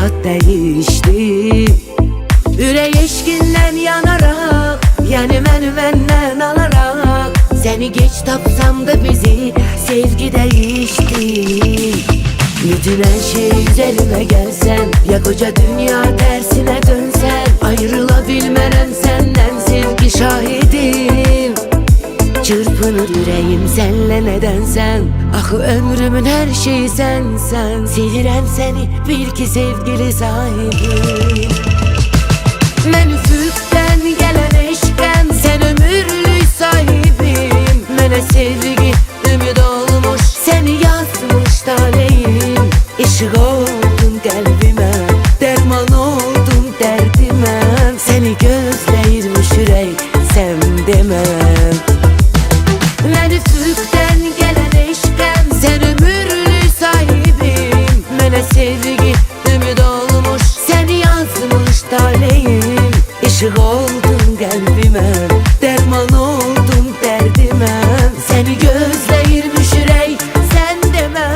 hayat değişti. Ürək eşqindən yanarak, yani məndən alarak, seni geç tapsam da bizi sevgi değişti. Bütün her şey üzerime gelsen, ya koca dünya tersine dönsen, ayrılabilmem senden sevgi şahidim. Çırpınır yüreğim senle nedensen, ahı ömrümün her şeyi sensen. Sevirem seni bil ki sevgili sahibim. Mən üfüqdən gələn eşqəm, sen ömürlük sahibim. Mənə sevgi ümid olmuş, seni yazmış taleyim. İşıq oldun qəlbimə, dərman oldun dərdimə. Seni gözləyirmiş ürək, sən deməm. Mən üfüqdən gələn eşqəm, sen ömürlük sahibim. Mənə sevgi ümid olmuş, seni yazmış taleyim. İşıq oldun qəlbimə, dərman oldun dərdimə. Seni gözləyirmiş ürək, sən demə.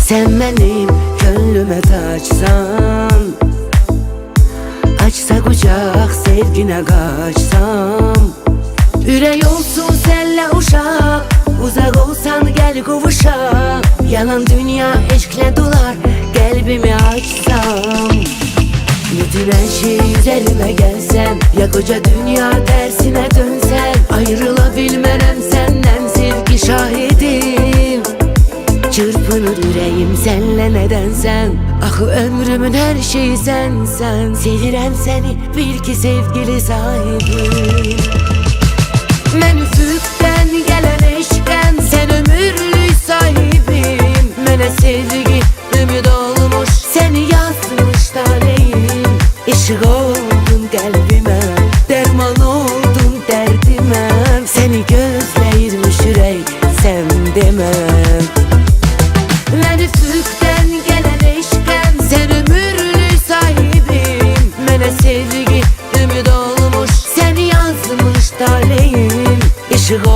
Sen benim gönlüme taçsan, açsa kucak sevgine kaçsam. Ürək olsun senle uşaq, uzak olsan gel kavuşaq. Yalan dünya eşkle dolar, kalbimi açsam. Bütün her şey üzerime gelsen, ya koca dünya tersine dönsen, ayrılabilmem senden sevgi şahidim. Çırpınır yüreğim senle nedensen, ahı ömrümün her şeyi sensen. Sevirem seni bil ki sevgili sahibim. Mən üfüqdən gələn eşqəm, sen ömürlük sahibim. Mənə sevgi ümid olmuş, seni yazmış taleyim. İşıq oldun qəlbimə, dərman oldun dərdimə. Seni gözləyirmiş ürək, sən deməm. Mən üfüqdən gələn eşqəm, sen ömürlük sahibim. Mənə sevgi ümid olmuş, seni yazmış taleyim. İşıq